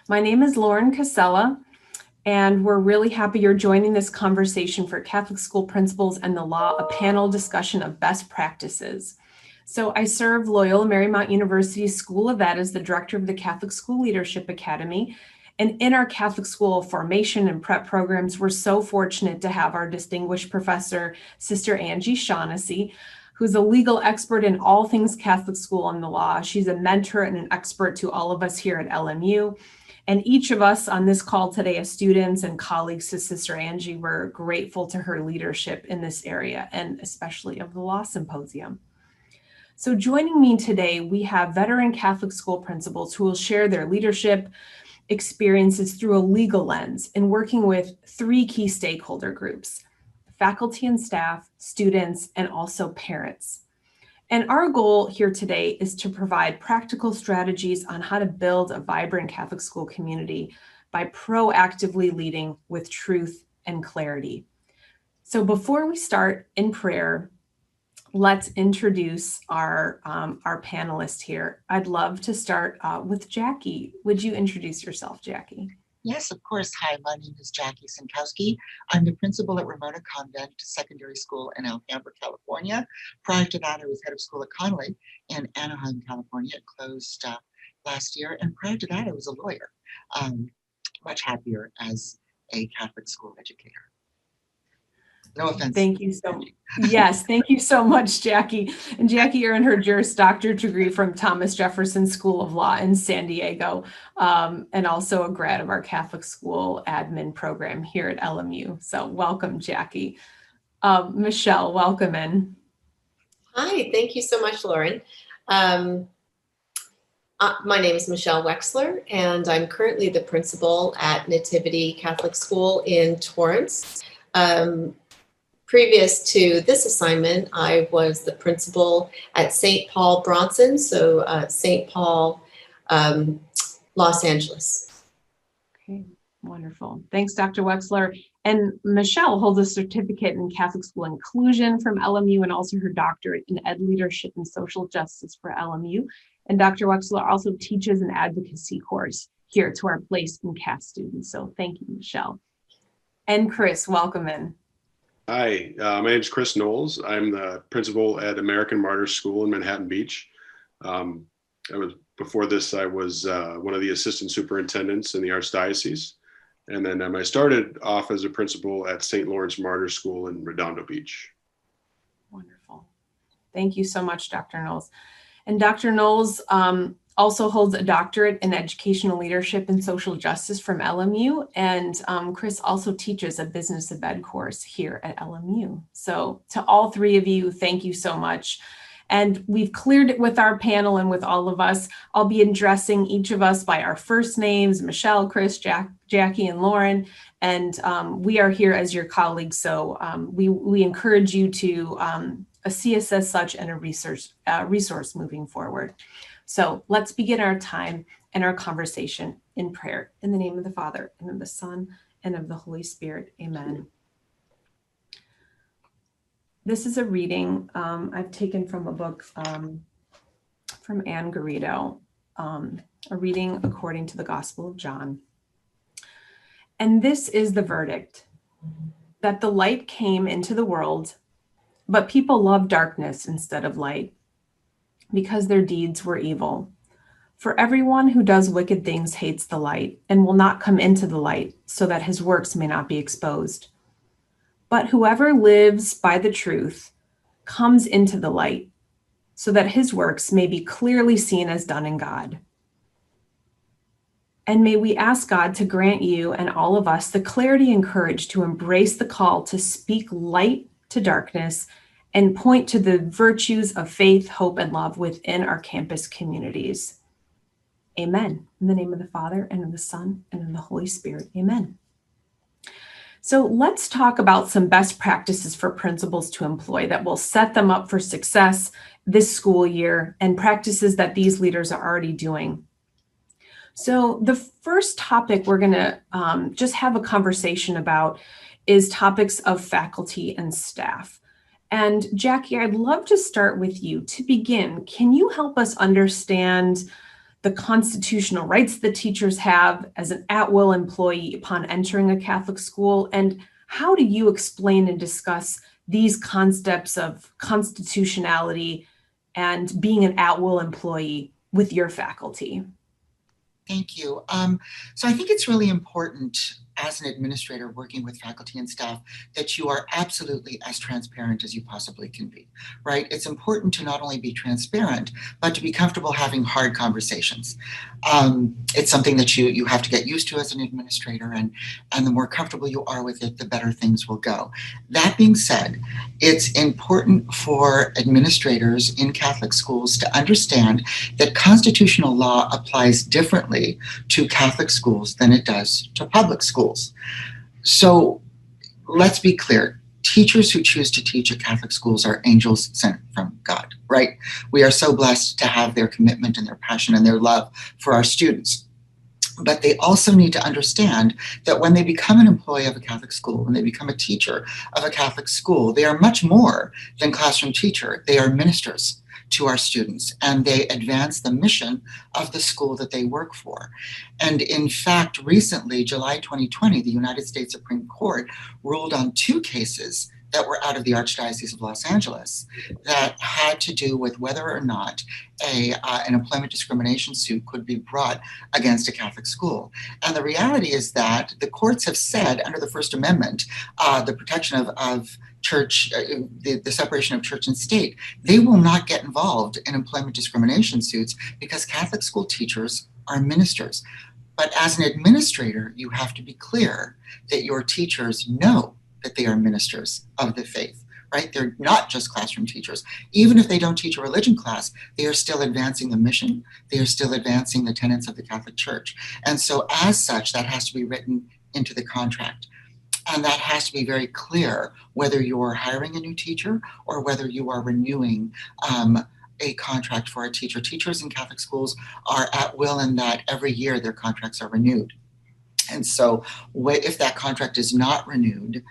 My name is Lauren Casella, and we're really happy you're joining this conversation for Catholic School Principals and the Law, a panel discussion of best practices. So I serve Loyola Marymount University School of Ed as the director of the Catholic School Leadership Academy. And in our Catholic school formation and prep programs, we're so fortunate to have our distinguished professor, Sister Angie Shaughnessy, who's a legal expert in all things Catholic school and the law. She's a mentor and an expert to all of us here at LMU. And each of us on this call today as students and colleagues to Sister Angie, we're grateful to her leadership in this area, and especially of the Law Symposium. So joining me today, we have veteran Catholic school principals who will share their leadership experiences through a legal lens in working with three key stakeholder groups: faculty and staff, students, and also parents. And our goal here today is to provide practical strategies on how to build a vibrant Catholic school community by proactively leading with truth and clarity. So before we start in prayer, let's introduce our panelist here. I'd love to start with Jackie. Would you introduce yourself, Jackie? Yes, of course. Hi, my name is Jackie Sinkowski. I'm the principal at Ramona Convent Secondary School in Alhambra, California. Prior to that, I was head of school at Connolly in Anaheim, California. It closed last year. And prior to that, I was a lawyer. Much happier as a Catholic school educator. No offense. Thank you so much. Yes, thank you so much, Jackie. And Jackie earned her Juris Doctor degree from Thomas Jefferson School of Law in San Diego, and also a grad of our Catholic school admin program here at LMU. So welcome, Jackie. Michelle, welcome in. Hi, thank you so much, Lauren. My name is Michelle Wexler, and I'm currently the principal at Nativity Catholic School in Torrance. Previous to this assignment, I was the principal at St. Paul Bronson, so St. Paul, Los Angeles. Okay, wonderful. Thanks, Dr. Wexler. And Michelle holds a certificate in Catholic school inclusion from LMU and also her doctorate in ed leadership and social justice for LMU. And Dr. Wexler also teaches an advocacy course here to our Place in Cath students. So thank you, Michelle. And Chris, welcome in. Hi, my name is Chris Knowles. I'm the principal at American Martyrs School in Manhattan Beach. Before this, I was one of the assistant superintendents in the Archdiocese. And then I started off as a principal at St. Lawrence Martyrs School in Redondo Beach. Wonderful. Thank you so much, Dr. Knowles. And Dr. Knowles also holds a doctorate in educational leadership and social justice from LMU. And Chris also teaches a business of ed course here at LMU. So to all three of you, thank you so much. And we've cleared it with our panel and with all of us. I'll be addressing each of us by our first names: Michelle, Chris, Jackie, and Lauren. And we are here as your colleagues. So we encourage you to see us as such and a resource moving forward. So let's begin our time and our conversation in prayer. In the name of the Father, and of the Son, and of the Holy Spirit. Amen. This is a reading I've taken from a book from Anne Garrido, a reading according to the Gospel of John. And this is the verdict: that the light came into the world, but people loved darkness instead of light, because their deeds were evil. For everyone who does wicked things hates the light and will not come into the light, so that his works may not be exposed. But whoever lives by the truth comes into the light, so that his works may be clearly seen as done in God. And may we ask God to grant you and all of us the clarity and courage to embrace the call to speak light to darkness and point to the virtues of faith, hope, and love within our campus communities. Amen. In the name of the Father, and of the Son, and of the Holy Spirit. Amen. So let's talk about some best practices for principals to employ that will set them up for success this school year, and practices that these leaders are already doing. So the first topic we're going to just have a conversation about is topics of faculty and staff. And Jackie, I'd love to start with you. To begin, can you help us understand the constitutional rights the teachers have as an at-will employee upon entering a Catholic school? And how do you explain and discuss these concepts of constitutionality and being an at-will employee with your faculty? Thank you. So I think it's really important as an administrator working with faculty and staff that you are absolutely as transparent as you possibly can be, right? It's important to not only be transparent, but to be comfortable having hard conversations. It's something that you have to get used to as an administrator, and the more comfortable you are with it, the better things will go. That being said, it's important for administrators in Catholic schools to understand that constitutional law applies differently to Catholic schools than it does to public schools. So let's be clear. Teachers who choose to teach at Catholic schools are angels sent from God, right? We are so blessed to have their commitment and their passion and their love for our students. But they also need to understand that when they become an employee of a Catholic school, when they become a teacher of a Catholic school, they are much more than classroom teacher. They are ministers to our students, and they advance the mission of the school that they work for. And in fact, recently, July 2020, the United States Supreme Court ruled on 2 cases that were out of the Archdiocese of Los Angeles that had to do with whether or not an employment discrimination suit could be brought against a Catholic school. And the reality is that the courts have said under the First Amendment, the protection of church, the separation of church and state, they will not get involved in employment discrimination suits because Catholic school teachers are ministers. But as an administrator, you have to be clear that your teachers know that they are ministers of the faith, right? They're not just classroom teachers. Even if they don't teach a religion class, they are still advancing the mission. They are still advancing the tenets of the Catholic Church. And so as such, that has to be written into the contract. And that has to be very clear whether you're hiring a new teacher or whether you are renewing a contract for a teacher. Teachers in Catholic schools are at will in that every year their contracts are renewed. And so if that contract is not renewed,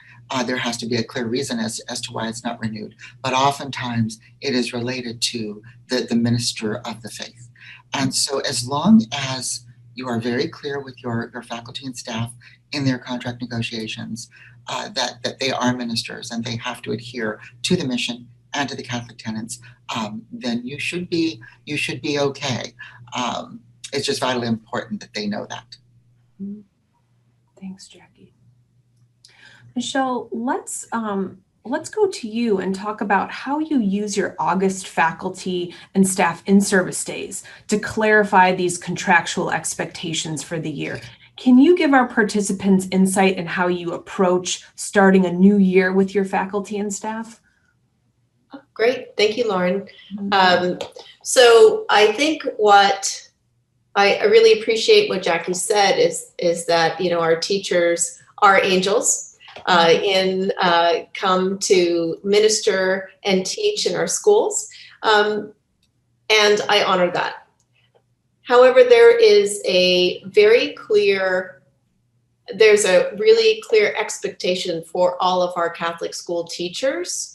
there has to be a clear reason as to why it's not renewed. But oftentimes it is related to the minister of the faith. And so as long as you are very clear with your faculty and staff in their contract negotiations that they are ministers and they have to adhere to the mission and to the Catholic tenets, then you should be okay. It's just vitally important that they know that. Thanks, Jackie. Michelle, let's go to you and talk about how you use your August faculty and staff in-service days to clarify these contractual expectations for the year. Can you give our participants insight in how you approach starting a new year with your faculty and staff? Great, thank you, Lauren. So I think what I really appreciate what Jackie said is that, you know, our teachers are angels come to minister and teach in our schools, and I honor that. However, there's a really clear expectation for all of our Catholic school teachers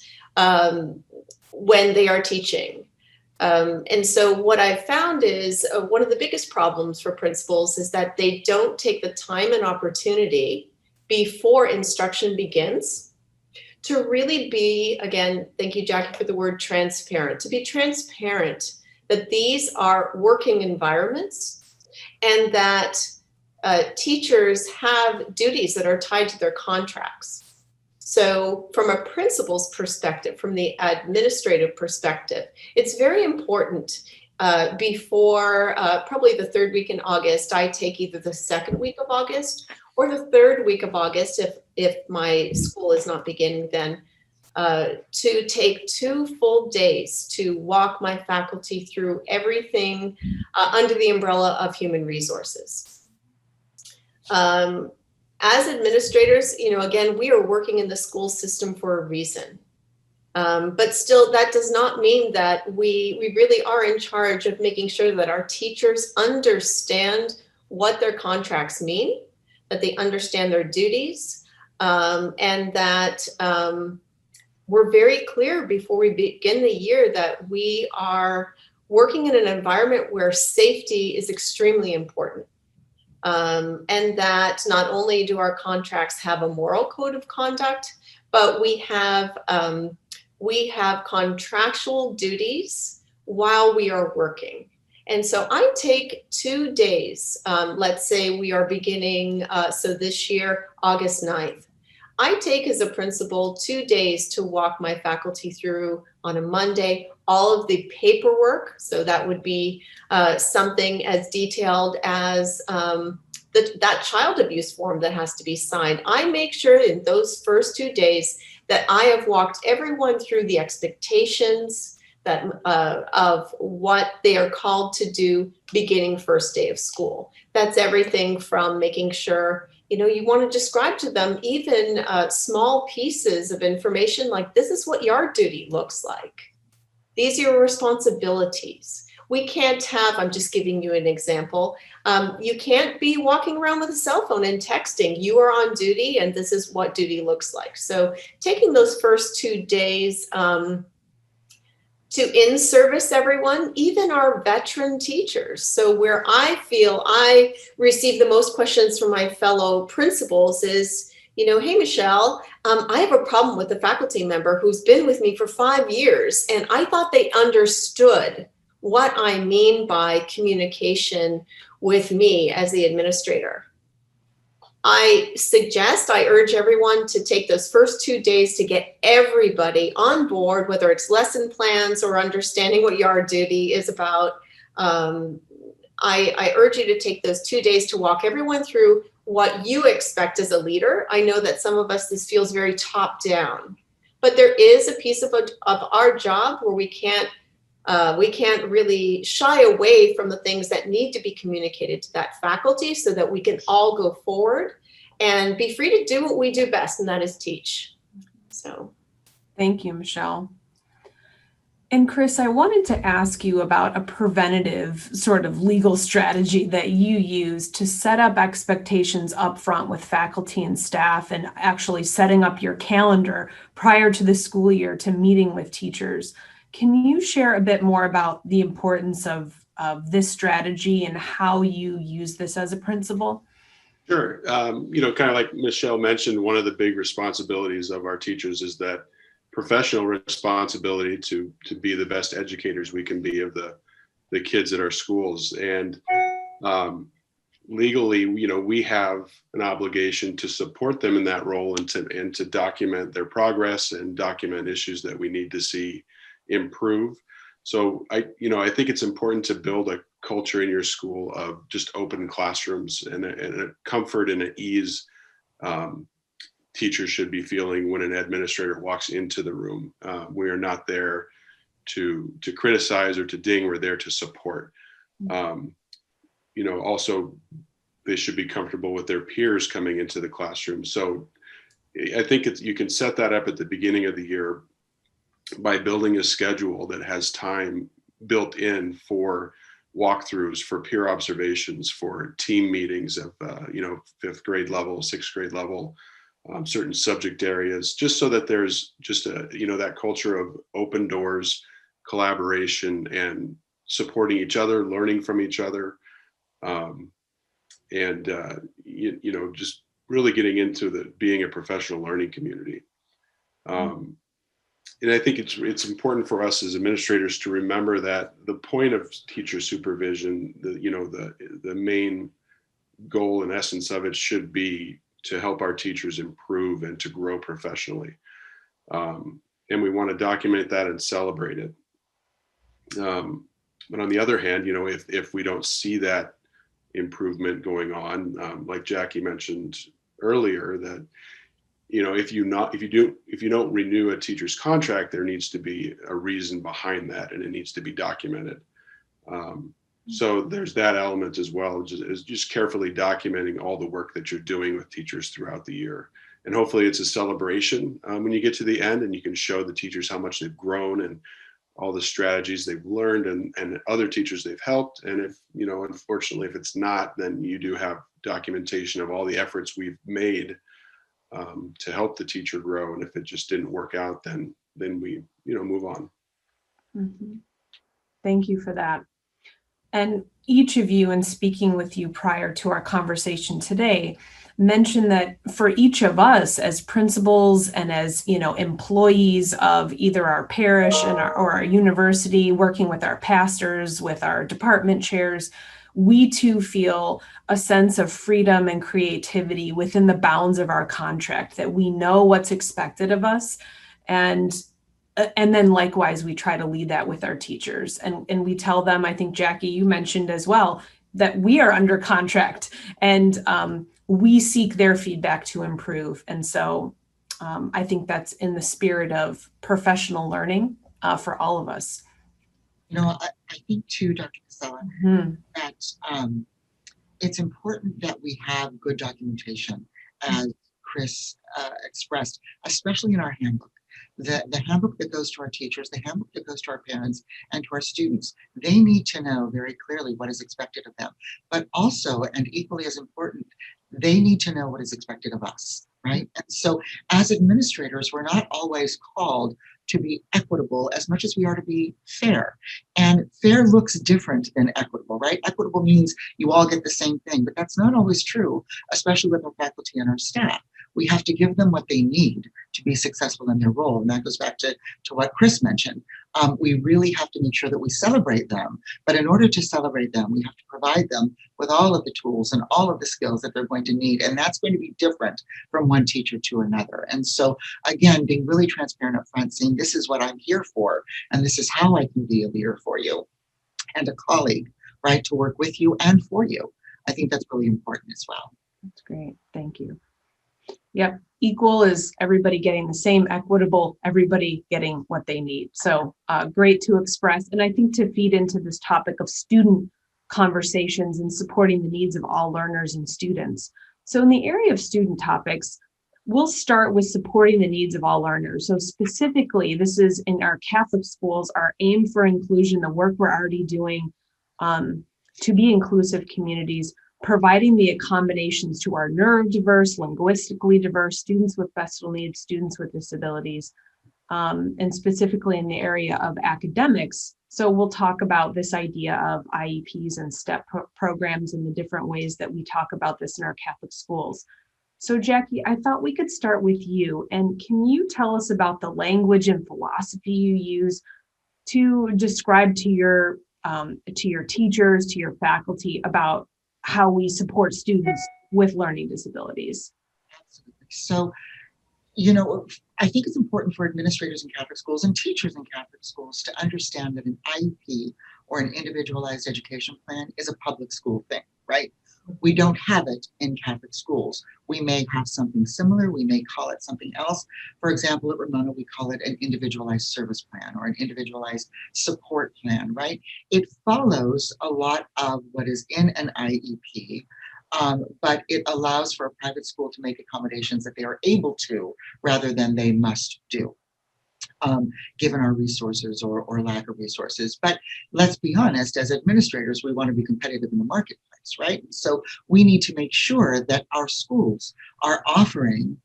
when they are teaching. And so what I've found is one of the biggest problems for principals is that they don't take the time and opportunity before instruction begins to really be, again, thank you, Jackie, for the word transparent, to be transparent that these are working environments and that teachers have duties that are tied to their contracts. So from a principal's perspective, from the administrative perspective, it's very important before probably the 3rd week in August, I take either the 2nd week of August or the 3rd week of August if my school is not beginning then, to take 2 full days to walk my faculty through everything under the umbrella of human resources. As administrators, you know, again, we are working in the school system for a reason. But still, that does not mean that we really are in charge of making sure that our teachers understand what their contracts mean, that they understand their duties, and that we're very clear before we begin the year that we are working in an environment where safety is extremely important. And that not only do our contracts have a moral code of conduct, but we have contractual duties while we are working. And so I take 2 days, let's say we are beginning, so this year, August 9th. I take as a principal 2 days to walk my faculty through on a Monday, all of the paperwork. So that would be something as detailed as that child abuse form that has to be signed. I make sure in those first 2 days that I have walked everyone through the expectations that of what they are called to do beginning first day of school. That's everything from making sure, you want to describe to them even small pieces of information like, this is what yard duty looks like. These are your responsibilities. We can't have, I'm just giving you an example, you can't be walking around with a cell phone and texting. You are on duty and this is what duty looks like. So taking those first 2 days to in-service everyone, even our veteran teachers. So where I feel I receive the most questions from my fellow principals is, hey, Michelle, I have a problem with a faculty member who's been with me for 5 years, and I thought they understood what I mean by communication with me as the administrator. I urge everyone to take those first 2 days to get everybody on board, whether it's lesson plans or understanding what yard duty is about. I urge you to take those 2 days to walk everyone through what you expect as a leader. I know that some of us, this feels very top down, but there is a piece of our job where we can't really shy away from the things that need to be communicated to that faculty so that we can all go forward and be free to do what we do best, and that is teach. So. Thank you, Michelle. And Chris, I wanted to ask you about a preventative sort of legal strategy that you use to set up expectations up front with faculty and staff, and actually setting up your calendar prior to the school year to meeting with teachers. Can you share a bit more about the importance of this strategy and how you use this as a principal? Sure. Kind of like Michelle mentioned, one of the big responsibilities of our teachers is that professional responsibility to be the best educators we can be of the kids at our schools. And legally, we have an obligation to support them in that role and to document their progress and document issues that we need to see improve. So I think it's important to build a culture in your school of just open classrooms and a comfort and an ease teachers should be feeling when an administrator walks into the room. We are not there to criticize or to ding. We're there to support. Also, they should be comfortable with their peers coming into the classroom. So I think you can set that up at the beginning of the year by building a schedule that has time built in for walkthroughs, for peer observations, for team meetings of 5th grade level, 6th grade level, certain subject areas, just so that there's just that culture of open doors, collaboration, and supporting each other, learning from each other, just really getting into being a professional learning community. And I think it's important for us as administrators to remember that the point of teacher supervision, the main goal and essence of it should be to help our teachers improve and to grow professionally. And we want to document that and celebrate it. But on the other hand, if we don't see that improvement going on, like Jackie mentioned earlier, that if you don't renew a teacher's contract, there needs to be a reason behind that, and it needs to be documented. So there's that element as well, just carefully documenting all the work that you're doing with teachers throughout the year. And hopefully it's a celebration when you get to the end, and you can show the teachers how much they've grown and all the strategies they've learned and other teachers they've helped. And if, unfortunately, if it's not, then you do have documentation of all the efforts we've made to help the teacher grow. And if it just didn't work out, then we, move on. Mm-hmm. Thank you for that. And each of you, in speaking with you prior to our conversation today, mentioned that for each of us as principals and as, employees of either our parish or our university, working with our pastors, with our department chairs, we too feel a sense of freedom and creativity within the bounds of our contract, that we know what's expected of us. And then likewise, we try to lead that with our teachers, and we tell them, I think Jackie, you mentioned as well, that we are under contract, and we seek their feedback to improve. And so I think that's in the spirit of professional learning for all of us. I think too, Dr. Casella, that it's important that we have good documentation, as Chris expressed, especially in our handbook. The handbook that goes to our teachers, the handbook that goes to our parents and to our students, they need to know very clearly what is expected of them. But also, and equally as important, they need to know what is expected of us, right? And so as administrators, we're not always called to be equitable as much as we are to be fair. And fair looks different than equitable, right? Equitable means you all get the same thing, but that's not always true, especially with our faculty and our staff. We have to give them what they need to be successful in their role. And that goes back to what Chris mentioned. We really have to make sure that we celebrate them. But in order to celebrate them, we have to provide them with all of the tools and all of the skills that they're going to need. And that's going to be different from one teacher to another. And so, again, being really transparent up front, saying this is what I'm here for, and this is how I can be a leader for you and a colleague, right, to work with you and for you. I think that's really important as well. That's great. Thank you. Yep. Equal is everybody getting the same, equitable, everybody getting what they need. So great to express. And I think to feed into this topic of student conversations and supporting the needs of all learners and students. So in the area of student topics, we'll start with supporting the needs of all learners. So specifically, this is in our Catholic schools, our aim for inclusion, the work we're already doing to be inclusive communities, providing the accommodations to our neurodiverse, linguistically diverse students with special needs, students with disabilities, and specifically in the area of academics. So we'll talk about this idea of IEPs and STEP programs and the different ways that we talk about this in our Catholic schools. So Jackie, I thought we could start with you. And can you tell us about the language and philosophy you use to describe to your teachers, to your faculty, about how we support students with learning disabilities? Absolutely. So, I think it's important for administrators in Catholic schools and teachers in Catholic schools to understand that an IEP or an individualized education plan is a public school thing, right? We don't have it in Catholic schools. We may have something similar. We may call it something else. For example, at Ramona, we call it an individualized service plan or an individualized support plan, right? It follows a lot of what is in an IEP, but it allows for a private school to make accommodations that they are able to rather than they must do. Given our resources or lack of resources. But let's be honest, as administrators, we want to be competitive in the marketplace, right? So we need to make sure that our schools are offering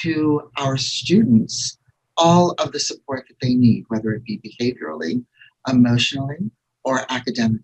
to our students all of the support that they need, whether it be behaviorally, emotionally, or academically.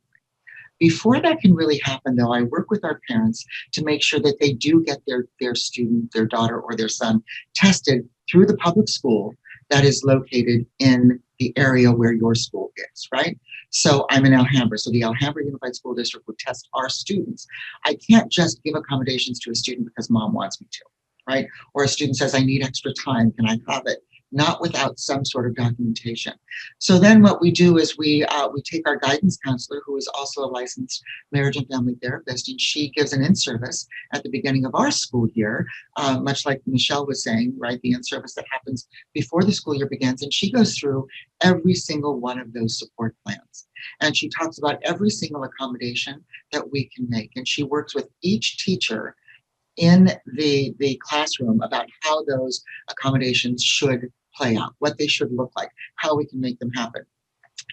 Before that can really happen, though, I work with our parents to make sure that they do get their student, their daughter, or their son tested through the public school that is located in the area where your school is, right? So I'm in Alhambra, so the Alhambra Unified School District would test our students. I can't just give accommodations to a student because mom wants me to, right? Or a student says, I need extra time, can I have it? Not without some sort of documentation. So then what we do is we take our guidance counselor, who is also a licensed marriage and family therapist, and she gives an in-service at the beginning of our school year, much like Michelle was saying, right? The in-service that happens before the school year begins, and she goes through every single one of those support plans. And she talks about every single accommodation that we can make, and she works with each teacher in the classroom about how those accommodations should play out, what they should look like, how we can make them happen.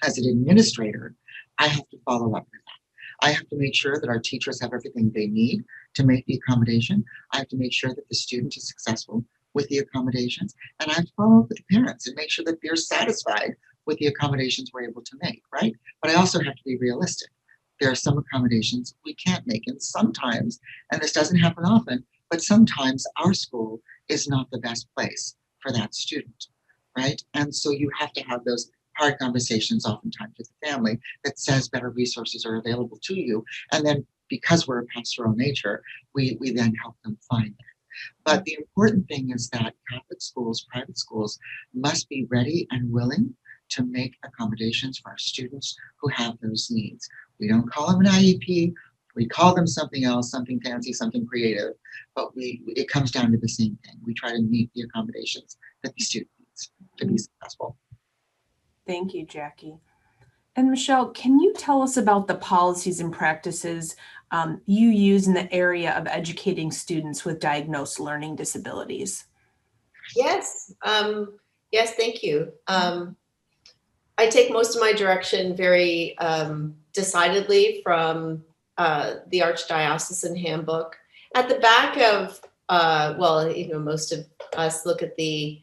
As an administrator, I have to follow up with that. I have to make sure that our teachers have everything they need to make the accommodation. I have to make sure that the student is successful with the accommodations, and I have to follow up with the parents and make sure that they're satisfied with the accommodations we're able to make, right? But I also have to be realistic. There are some accommodations we can't make, and sometimes, and this doesn't happen often, but sometimes our school is not the best place for that student, right? And so you have to have those hard conversations oftentimes with the family that says better resources are available to you. And then because we're a pastoral nature, we then help them find that. But the important thing is that Catholic schools, private schools, must be ready and willing to make accommodations for our students who have those needs. We don't call them an IEP, we call them something else, something fancy, something creative, but it comes down to the same thing. We try to meet the accommodations that the student needs to be successful. Thank you, Jackie. And Michelle, can you tell us about the policies and practices you use in the area of educating students with diagnosed learning disabilities? Yes, yes, thank you. I take most of my direction very decidedly from the Archdiocesan Handbook. At the back of, well, most of us look at the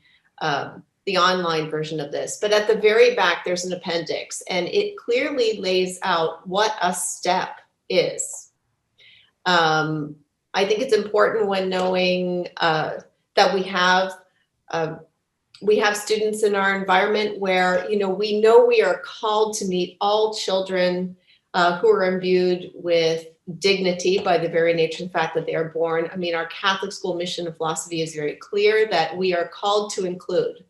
online version of this, but at the very back, there's an appendix, and it clearly lays out what a STEP is. I think it's important when knowing that we have students in our environment where, we know we are called to meet all children who are imbued with dignity by the very nature of the fact that they are born. I mean, our Catholic school mission and philosophy is very clear that we are called to include.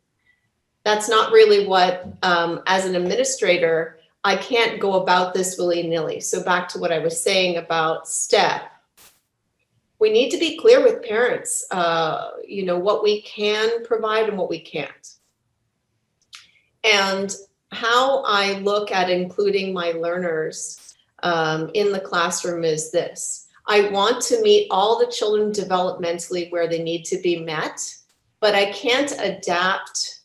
That's not really what, as an administrator, I can't go about this willy-nilly. So back to what I was saying about STEP. We need to be clear with parents, what we can provide and what we can't. And how I look at including my learners in the classroom is this. I want to meet all the children developmentally where they need to be met, but I can't adapt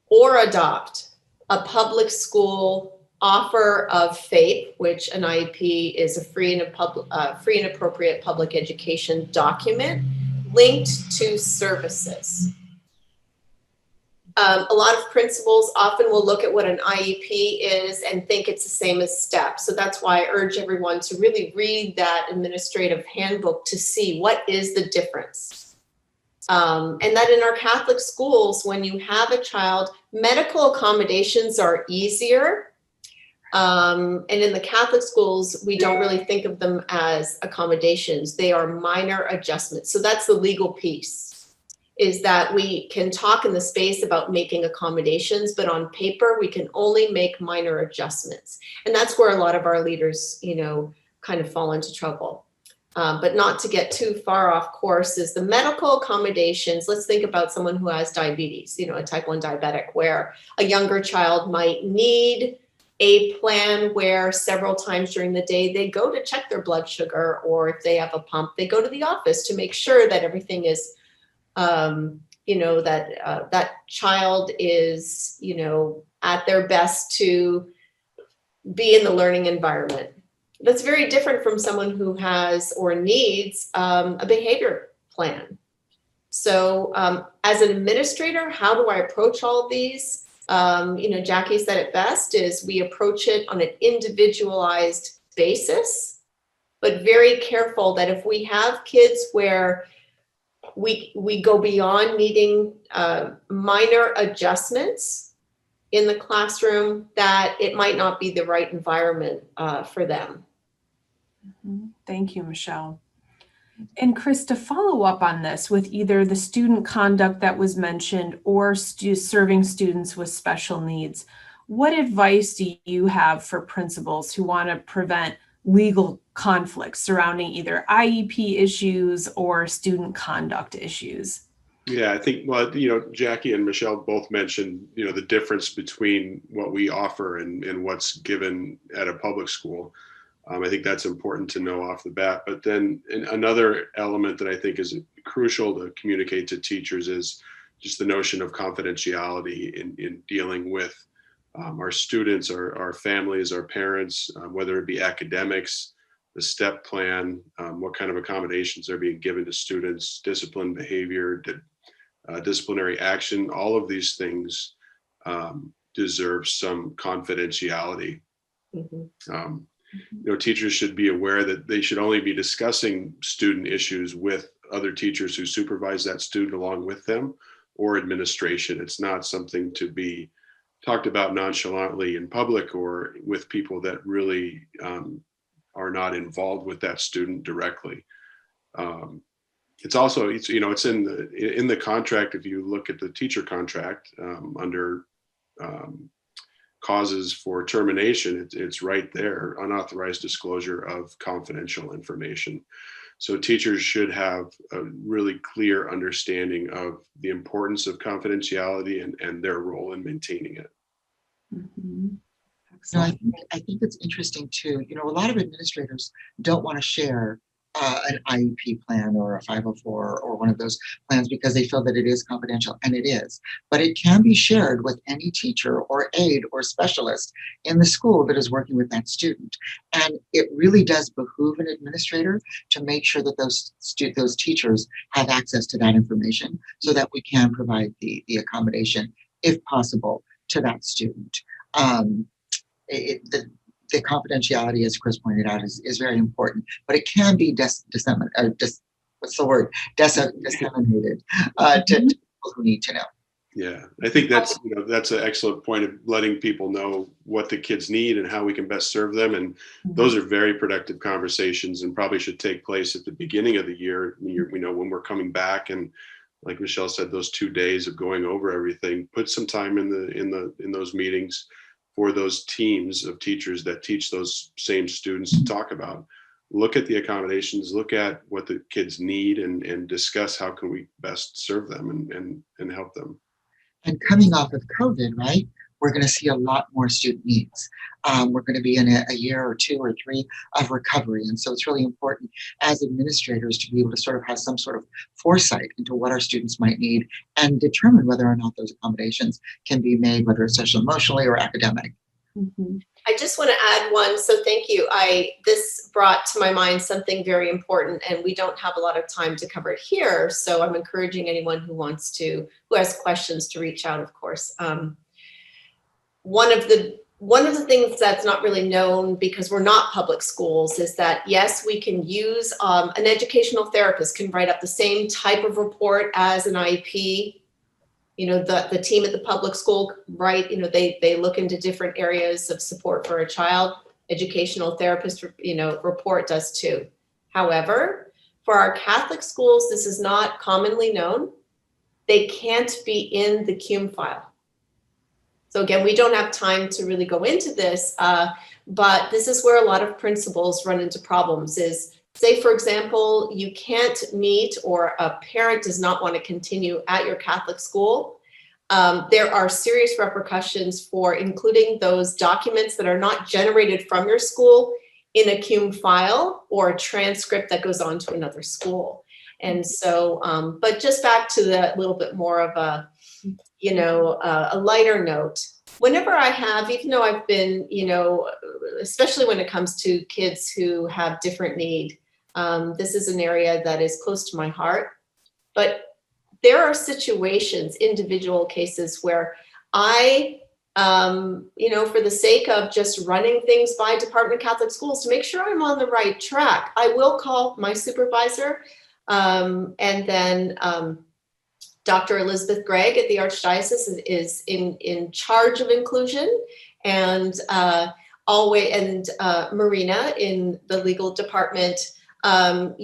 or adopt a public school offer of FAPE, which an IEP is a free and appropriate public education document linked to services. A lot of principals often will look at what an IEP is and think it's the same as STEP. So that's why I urge everyone to really read that administrative handbook to see what is the difference. And that in our Catholic schools, when you have a child, medical accommodations are easier. And in the Catholic schools, we don't really think of them as accommodations. They are minor adjustments. So that's the legal piece, is that we can talk in the space about making accommodations, but on paper, we can only make minor adjustments. And that's where a lot of our leaders, kind of fall into trouble. But not to get too far off course is the medical accommodations. Let's think about someone who has diabetes, a type 1 diabetic, where a younger child might need a plan where several times during the day they go to check their blood sugar, or if they have a pump, they go to the office to make sure that everything is, that child is, at their best to be in the learning environment. That's very different from someone who has or needs a behavior plan. So as an administrator, how do I approach all of these? Jackie said it best, is we approach it on an individualized basis, but very careful that if we have kids where we go beyond needing minor adjustments in the classroom, that it might not be the right environment for them. Thank you, Michelle. And Chris, to follow up on this with either the student conduct that was mentioned or serving students with special needs, what advice do you have for principals who want to prevent legal conflicts surrounding either IEP issues or student conduct issues? Yeah, I think, Jackie and Michelle both mentioned, the difference between what we offer and what's given at a public school. I think that's important to know off the bat. But then another element that I think is crucial to communicate to teachers is just the notion of confidentiality in dealing with our students, our families, our parents, whether it be academics, the STEP plan, what kind of accommodations are being given to students, discipline, behavior, disciplinary action, all of these things deserves some confidentiality. Mhm. Teachers should be aware that they should only be discussing student issues with other teachers who supervise that student along with them, or administration. It's not something to be talked about nonchalantly in public or with people that really are not involved with that student directly. It's also, it's in the contract. If you look at the teacher contract under causes for termination, it's right there: unauthorized disclosure of confidential information. So teachers should have a really clear understanding of the importance of confidentiality and their role in maintaining it. Mhm. No, Excellent. I think it's interesting too. A lot of administrators don't want to share an IEP plan or a 504 or one of those plans because they feel that it is confidential, and it is. But it can be shared with any teacher or aide or specialist in the school that is working with that student. And it really does behoove an administrator to make sure that those teachers have access to that information so that we can provide the accommodation, if possible, to that student. The confidentiality, as Chris pointed out, is very important, but it can be disseminated to people who need to know. Yeah, I think that's an excellent point of letting people know what the kids need and how we can best serve them. And those are very productive conversations, and probably should take place at the beginning of the year. When we're coming back, and like Michelle said, those 2 days of going over everything. Put some time in those meetings for those teams of teachers that teach those same students to talk about. Look at the accommodations, look at what the kids need, and discuss how can we best serve them and help them. And coming off of COVID, right, we're going to see a lot more student needs. We're going to be in a year or 2 or 3 of recovery. And so it's really important as administrators to be able to sort of have some sort of foresight into what our students might need and determine whether or not those accommodations can be made, whether it's social, emotionally, or academic. Mm-hmm. I just want to add one. So thank you. This brought to my mind something very important, and we don't have a lot of time to cover it here. So I'm encouraging anyone who has questions to reach out, of course. One of the things that's not really known because we're not public schools is that, yes, we can use an educational therapist can write up the same type of report as an IEP. The team at the public school, right? They look into different areas of support for a child. Educational therapist, report does too. However, for our Catholic schools, this is not commonly known. They can't be in the CUME file. So again, we don't have time to really go into this, but this is where a lot of principals run into problems is, say, for example, you can't meet or a parent does not want to continue at your Catholic school. There are serious repercussions for including those documents that are not generated from your school in a CUME file or a transcript that goes on to another school. And so, but just back to the little bit more of a lighter note. Whenever I have, even though I've been, especially when it comes to kids who have different need, this is an area that is close to my heart. But there are situations, individual cases where I, for the sake of just running things by Department of Catholic Schools to make sure I'm on the right track, I will call my supervisor and then Dr. Elizabeth Gregg at the Archdiocese is in charge of inclusion, and Marina in the legal department. They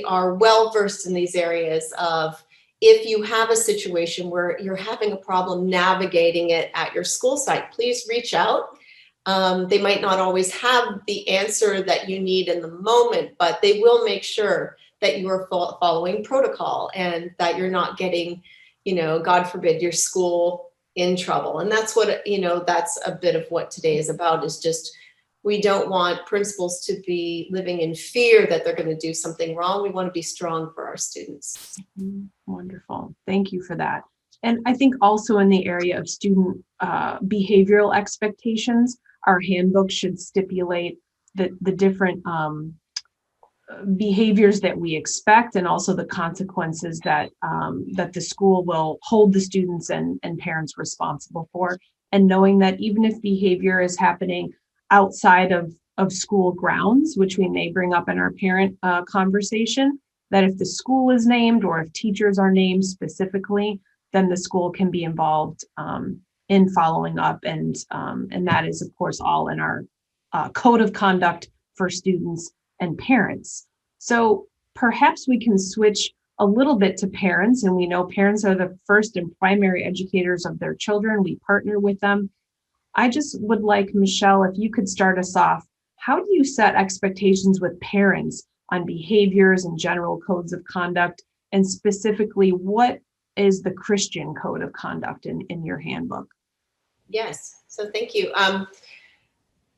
are well versed in these areas of if you have a situation where you're having a problem navigating it at your school site, please reach out. They might not always have the answer that you need in the moment, but they will make sure that you are following protocol and that you're not getting, God forbid, your school in trouble. And that's what, that's a bit of what today is about, is just, we don't want principals to be living in fear that they're going to do something wrong. We want to be strong for our students. Wonderful. Thank you for that. And I think also in the area of student behavioral expectations, our handbook should stipulate the different behaviors that we expect, and also the consequences that that the school will hold the students and parents responsible for. And knowing that even if behavior is happening outside of school grounds, which we may bring up in our parent conversation, that if the school is named or if teachers are named specifically, then the school can be involved in following up. And that is, of course, all in our code of conduct for students and parents. So perhaps we can switch a little bit to parents, and we know parents are the first and primary educators of their children. We partner with them. I just would like, Michelle, if you could start us off, how do you set expectations with parents on behaviors and general codes of conduct? And specifically, what is the Christian code of conduct in your handbook? Yes, so thank you.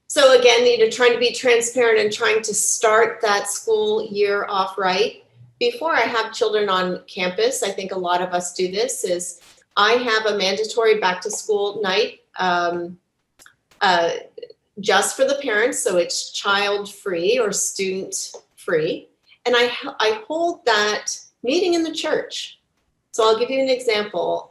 So again, trying to be transparent and trying to start that school year off right. Before I have children on campus, I think a lot of us do this, is I have a mandatory back to school night just for the parents. So it's child free or student free. And I hold that meeting in the church. So I'll give you an example.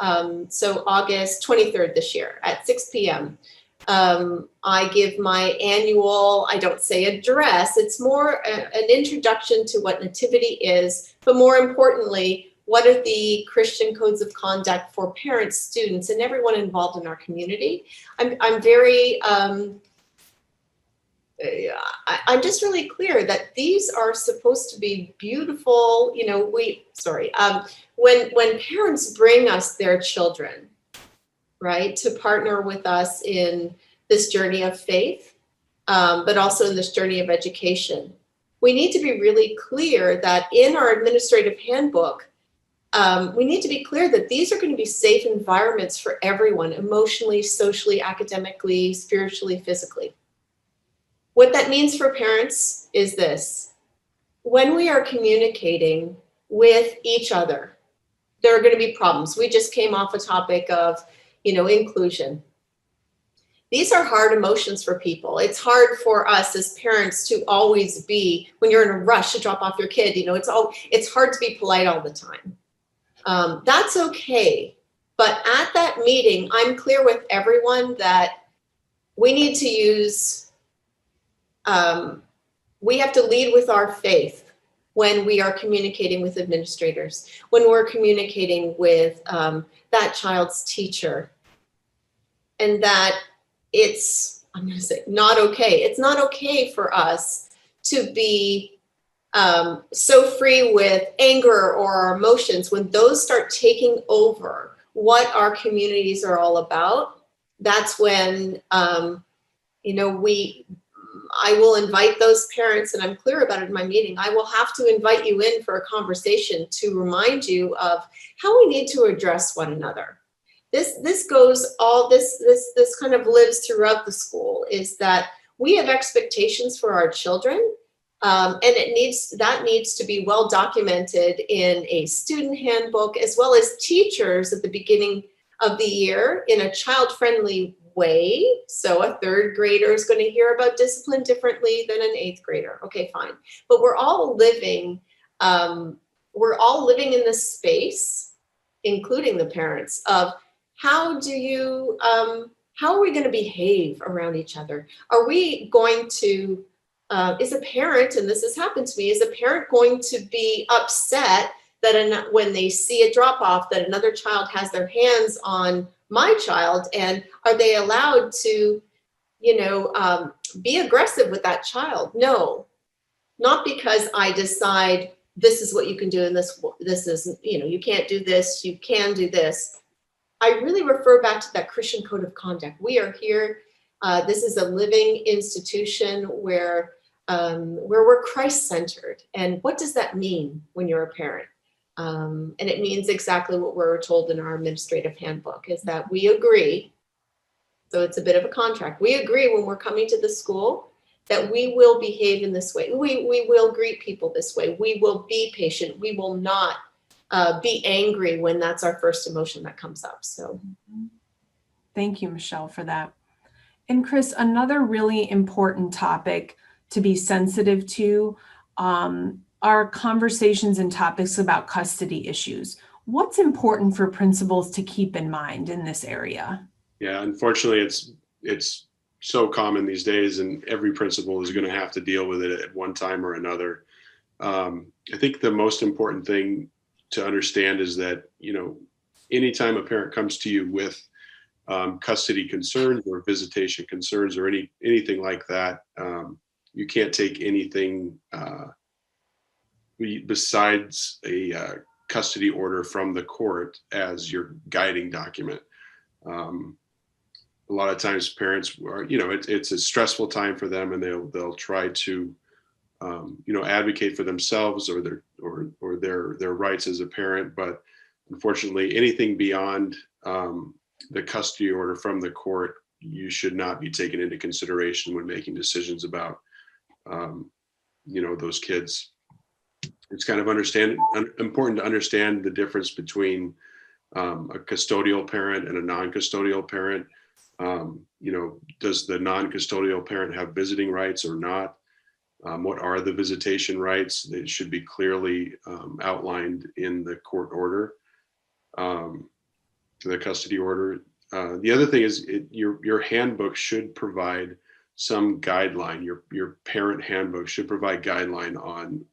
So August 23rd this year at 6 p.m. I give my annual, I don't say address, it's more an introduction to what Nativity is, but more importantly, what are the Christian codes of conduct for parents, students, and everyone involved in our community. I'm very, I'm just really clear that these are supposed to be beautiful, when parents bring us their children, right, to partner with us in this journey of faith, but also in this journey of education. We need to be really clear that in our administrative handbook, we need to be clear that these are going to be safe environments for everyone, emotionally, socially, academically, spiritually, physically. What that means for parents is this: when we are communicating with each other, there are going to be problems. We just came off a topic of inclusion. These are hard emotions for people. It's hard for us as parents to always be, when you're in a rush to drop off your kid, it's hard to be polite all the time. That's okay. But at that meeting, I'm clear with everyone that we need to use, we have to lead with our faith when we are communicating with administrators, when we're communicating with that child's teacher, and that it's, I'm going to say, not okay. It's not okay for us to be so free with anger or our emotions. When those start taking over what our communities are all about, that's when, I will invite those parents, and I'm clear about it in my meeting. I will have to invite you in for a conversation to remind you of how we need to address one another. This goes all, this kind of lives throughout the school, is that we have expectations for our children, and that needs to be well documented in a student handbook, as well as teachers at the beginning of the year in a child-friendly way. So a third grader is going to hear about discipline differently than an eighth grader. Okay, fine. But we're all living in this space, including the parents, of how are we going to behave around each other? Are we going to, is a parent, and this has happened to me, is a parent going to be upset that when they see a drop off, that another child has their hands on my child, and are they allowed to, be aggressive with that child? No, not because I decide this is what you can do and this is, you can't do this, you can do this. I really refer back to that Christian code of conduct. We are here. This is a living institution where we're Christ-centered. And what does that mean when you're a parent? And it means exactly what we're told in our administrative handbook, is that we agree. So it's a bit of a contract. We agree when we're coming to the school that we will behave in this way. We will greet people this way. We will be patient. We will not be angry when that's our first emotion that comes up. So thank you, Michelle, for that. And Chris, another really important topic to be sensitive to are conversations and topics about custody issues. What's important for principals to keep in mind in this area? Yeah, unfortunately, it's so common these days, and every principal is going to have to deal with it at one time or another. I think the most important thing to understand is that, anytime a parent comes to you with custody concerns or visitation concerns or anything like that, you can't take anything besides a custody order from the court as your guiding document. A lot of times parents are, it's a stressful time for them, and they'll try to advocate for themselves or their rights as a parent. But unfortunately, anything beyond the custody order from the court, you should not be taken into consideration when making decisions about those kids. It's kind of important to understand the difference between a custodial parent and a non-custodial parent. Does the non-custodial parent have visiting rights or not? What are the visitation rights? They should be clearly outlined in the court order, the custody order. The other thing is your handbook should provide some guideline. Your parent handbook should provide guideline on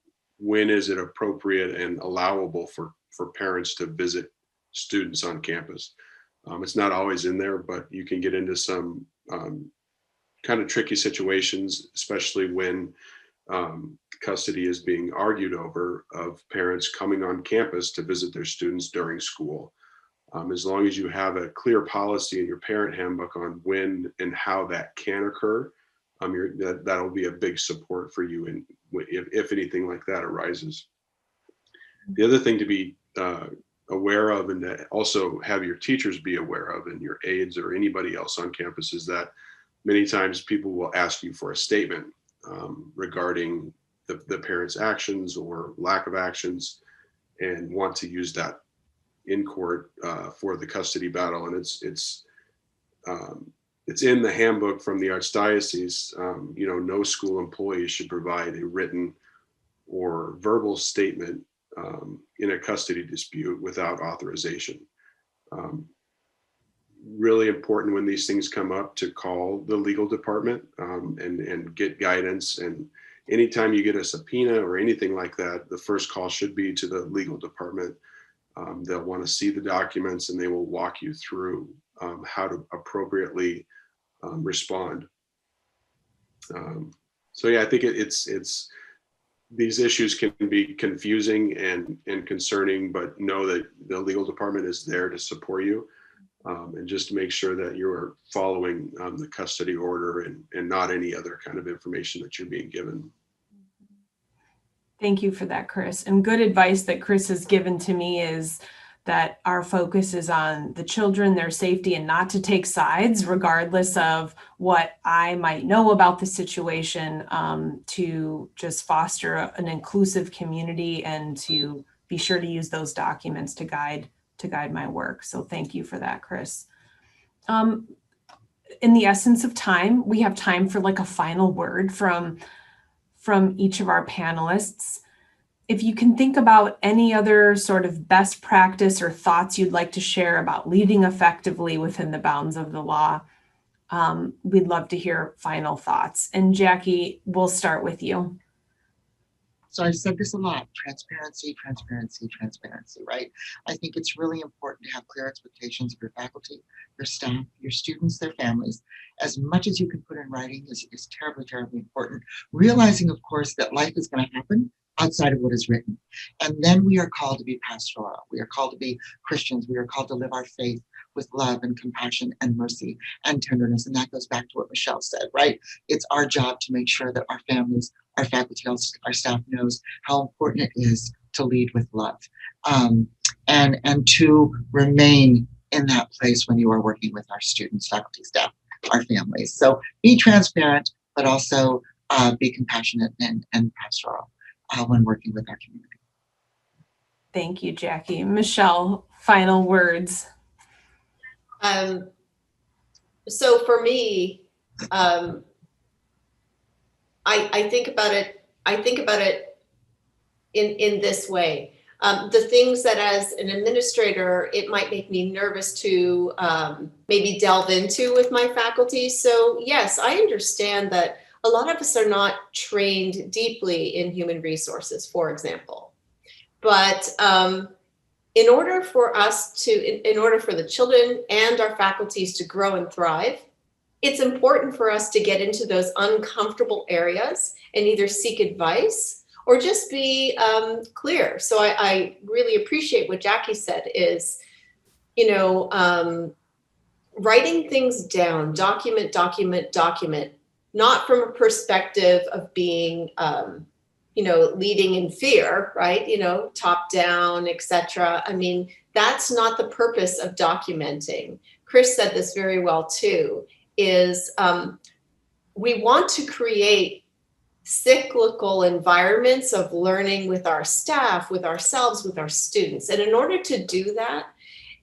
when is it appropriate and allowable for parents to visit students on campus. It's not always in there, but you can get into some kind of tricky situations, especially when custody is being argued over, of parents coming on campus to visit their students during school. As long as you have a clear policy in your parent handbook on when and how that can occur, that'll be a big support for you if anything like that arises. The other thing to be aware of, and to also have your teachers be aware of, and your aides or anybody else on campus, is that many times people will ask you for a statement regarding the parents' actions or lack of actions, and want to use that in court for the custody battle. And it's in the handbook from the Archdiocese. No school employee should provide a written or verbal statement in a custody dispute without authorization. Really important when these things come up to call the legal department and get guidance. And anytime you get a subpoena or anything like that, the first call should be to the legal department. They'll want to see the documents, and they will walk you through how to appropriately respond. So yeah, I think it's these issues can be confusing and concerning, but know that the legal department is there to support you, and just make sure that you're following the custody order and not any other kind of information that you're being given. Thank you for that, Chris. And good advice that Chris has given to me is that our focus is on the children, their safety, and not to take sides, regardless of what I might know about the situation, to just foster an inclusive community and to be sure to use those documents to guide my work. So thank you for that, Chris. In the essence of time, we have time for like a final word from each of our panelists. If you can think about any other sort of best practice or thoughts you'd like to share about leading effectively within the bounds of the law, we'd love to hear final thoughts. And Jackie, we'll start with you. So I've said this a lot: transparency, right? I think it's really important to have clear expectations of your faculty, your staff, your students, their families. As much as you can put in writing is terribly, terribly important. Realizing, of course, that life is going to happen outside of what is written. And then we are called to be pastoral. We are called to be Christians. We are called to live our faith with love and compassion and mercy and tenderness. And that goes back to what Michelle said, right? It's our job to make sure that our families, our faculty, our staff knows how important it is to lead with love, and to remain in that place when you are working with our students, faculty, staff, our families. So be transparent, but also be compassionate and pastoral when working with our community. Thank you, Jackie. Michelle, final words. So for me, I think about it in this way. The things that as an administrator, it might make me nervous to maybe delve into with my faculty. So yes, I understand that a lot of us are not trained deeply in human resources, for example. But in order for the children and our faculties to grow and thrive, it's important for us to get into those uncomfortable areas and either seek advice or just be clear. So I really appreciate what Jackie said is, writing things down, document, not from a perspective of being, leading in fear, right? Top down, etc. I mean, that's not the purpose of documenting. Chris said this very well too, is we want to create cyclical environments of learning with our staff, with ourselves, with our students. And in order to do that,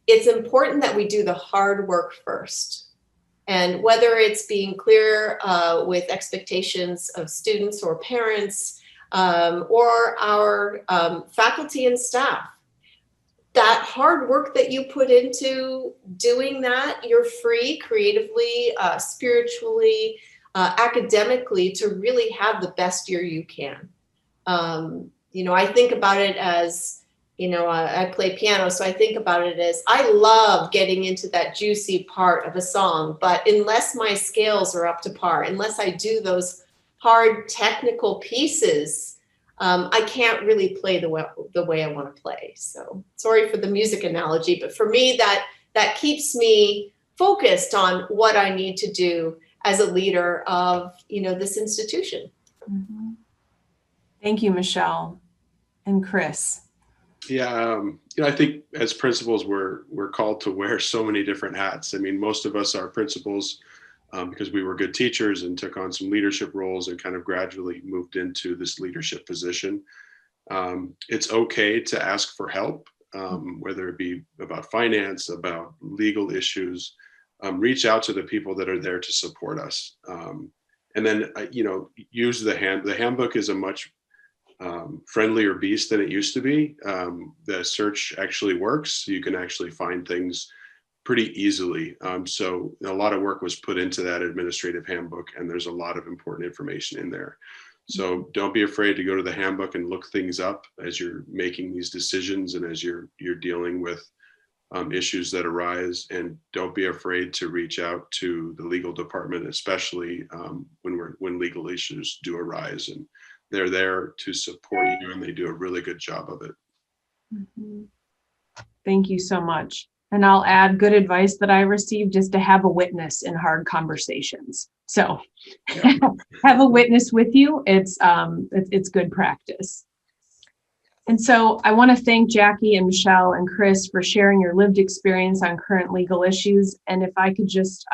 it's important that we do the hard work first. And whether it's being clear with expectations of students or parents or our faculty and staff, that hard work that you put into doing that, you're free creatively, spiritually, academically to really have the best year you can. I think about it as, I play piano, so I think about it as I love getting into that juicy part of a song, but unless my scales are up to par, unless I do those hard technical pieces, I can't really play the way I want to play. So sorry for the music analogy, but for me, that keeps me focused on what I need to do as a leader of, this institution. Mm-hmm. Thank you, Michelle and Chris. Yeah, I think as principals, we're called to wear so many different hats. I mean, most of us are principals because we were good teachers and took on some leadership roles and kind of gradually moved into this leadership position. It's okay to ask for help, whether it be about finance, about legal issues. Reach out to the people that are there to support us. And then, use the handbook is a much friendlier beast than it used to be. The search actually works. You can actually find things pretty easily. So a lot of work was put into that administrative handbook, and there's a lot of important information in there. So don't be afraid to go to the handbook and look things up as you're making these decisions and as you're dealing with issues that arise, and don't be afraid to reach out to the legal department, especially when legal issues do arise, and they're there to support you, and they do a really good job of it. Mm-hmm. Thank you so much. And I'll add good advice that I received is to have a witness in hard conversations. So have a witness with you. It's good practice. And so I want to thank Jackie and Michelle and Chris for sharing your lived experience on current legal issues. And if I could just,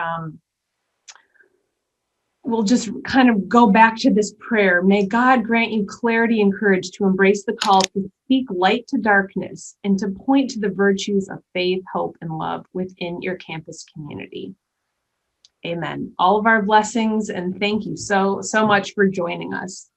we'll just kind of go back to this prayer. May God grant you clarity and courage to embrace the call to speak light to darkness and to point to the virtues of faith, hope, and love within your campus community. Amen. All of our blessings, and thank you so much for joining us.